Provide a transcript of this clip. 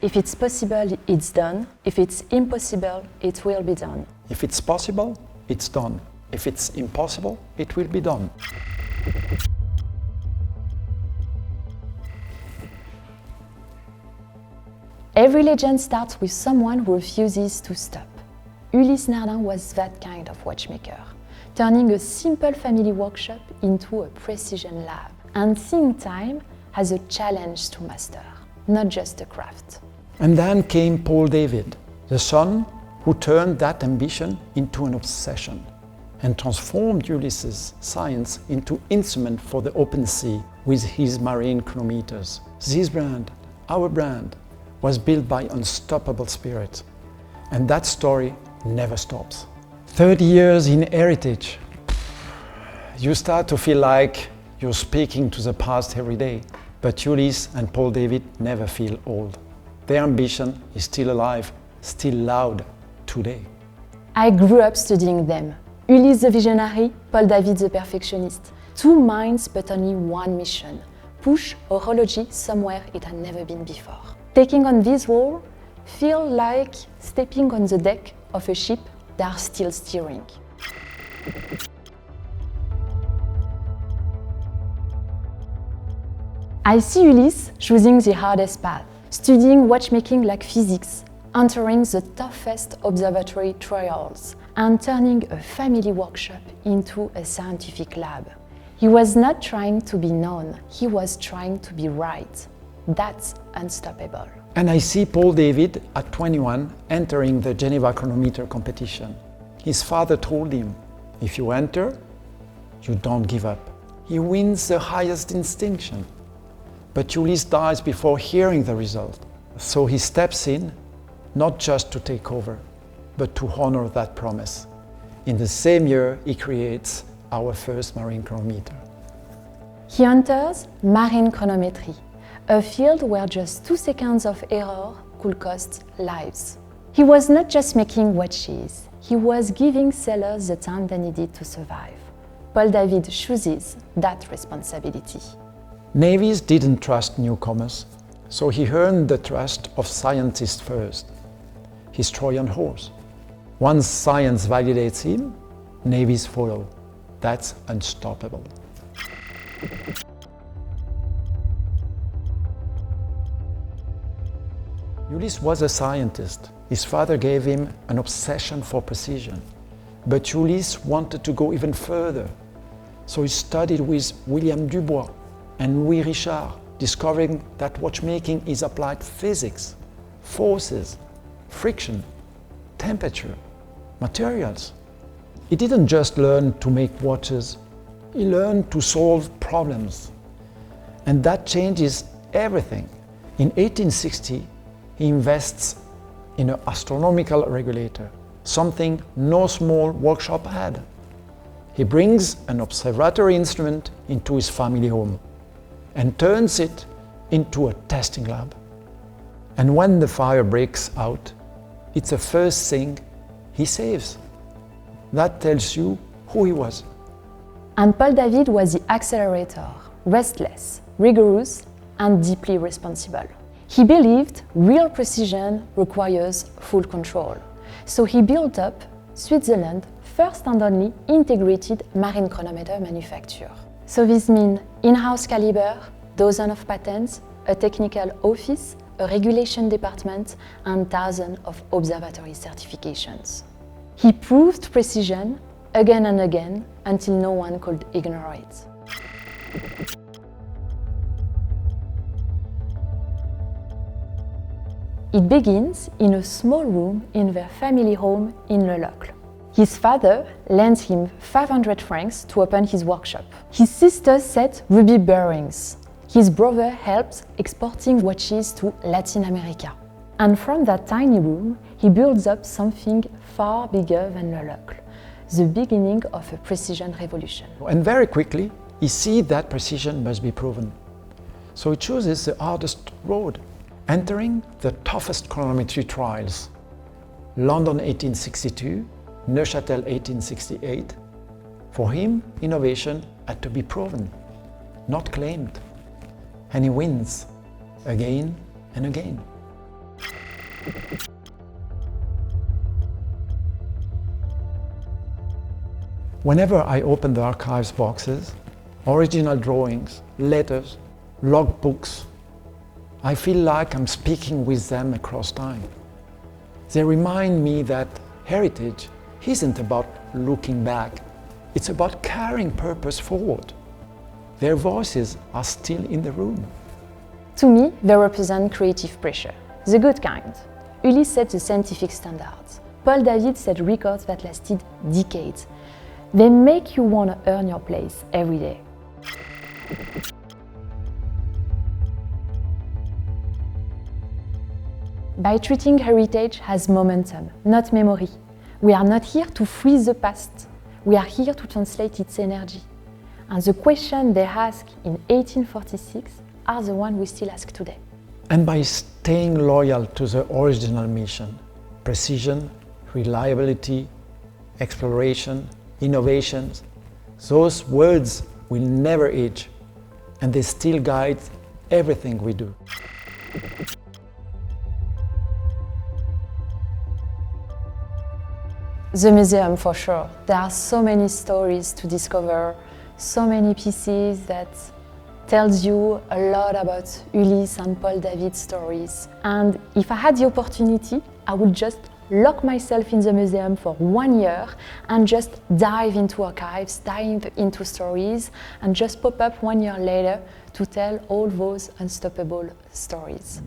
If it's possible, it's done. If it's impossible, it will be done. If it's possible, it's done. If it's impossible, it will be done. Every legend starts with someone who refuses to stop. Ulysse Nardin was that kind of watchmaker, turning a simple family workshop into a precision lab and seeing time as a challenge to master, not just a craft. And then came Paul-David, the son who turned that ambition into an obsession and transformed Ulysses' science into instrument for the open sea with his marine chronometers. This brand, our brand, was built by unstoppable spirit, and that story never stops. 30 years in heritage. You start to feel like you're speaking to the past every day, but Ulysse and Paul-David never feel old. Their ambition is still alive, still loud today. I grew up studying them. Ulysse the visionary, Paul-David the perfectionist. Two minds but only one mission: push horology somewhere it had never been before. Taking on this role feels like stepping on the deck of a ship that are still steering. I see Ulysse choosing the hardest path, studying watchmaking like physics, entering the toughest observatory trials, and turning a family workshop into a scientific lab. He was not trying to be known, he was trying to be right. That's unstoppable. And I see Paul-David at 21 entering the Geneva chronometer competition. His father told him, if you enter, you don't give up. He wins the highest distinction. But Ulysse dies before hearing the result. So he steps in, not just to take over, but to honor that promise. In the same year, he creates our first marine chronometer. He enters marine chronometry, a field where just 2 seconds of error could cost lives. He was not just making watches, he was giving sailors the time they needed to survive. Paul-David chooses that responsibility. Navies didn't trust newcomers, so he earned the trust of scientists first, his Trojan horse. Once science validates him, navies follow. That's unstoppable. Ulysse was a scientist. His father gave him an obsession for precision. But Ulysse wanted to go even further. So he studied with William Dubois and Louis Richard, discovering that watchmaking is applied physics, forces, friction, temperature, materials. He didn't just learn to make watches, he learned to solve problems. And that changes everything. In 1860, he invests in an astronomical regulator, something no small workshop had. He brings an observatory instrument into his family home and turns it into a testing lab. And when the fire breaks out, it's the first thing he saves. That tells you who he was. And Paul-David was the accelerator, restless, rigorous, and deeply responsible. He believed real precision requires full control. So he built up Switzerland's first and only integrated marine chronometer manufacturer. So this means in-house caliber, dozens of patents, a technical office, a regulation department, and thousands of observatory certifications. He proved precision again and again until no one could ignore it. It begins in a small room in their family home in Le Locle. His father lends him 500 francs to open his workshop. His sister set ruby bearings. His brother helped exporting watches to Latin America. And from that tiny room, he builds up something far bigger than Le Locle, the beginning of a precision revolution. And very quickly, he sees that precision must be proven. So he chooses the hardest road, entering the toughest chronometry trials. London 1862, Neuchâtel 1868. For him, innovation had to be proven, not claimed. And he wins again and again. Whenever I open the archives boxes, original drawings, letters, logbooks, I feel like I'm speaking with them across time. They remind me that heritage isn't about looking back, it's about carrying purpose forward. Their voices are still in the room. To me, they represent creative pressure, the good kind. Ulysse set the scientific standards. Paul-David set records that lasted decades. They make you want to earn your place every day. By treating heritage as momentum, not memory, we are not here to freeze the past, we are here to translate its energy. And the questions they asked in 1846 are the ones we still ask today. And by staying loyal to the original mission, precision, reliability, exploration, innovations, those words will never age, and they still guide everything we do. The museum, for sure. There are so many stories to discover, so many pieces that tells you a lot about Ulysse and Paul-David's stories. And if I had the opportunity, I would just lock myself in the museum for 1 year and just dive into archives, dive into stories, and just pop up 1 year later to tell all those unstoppable stories.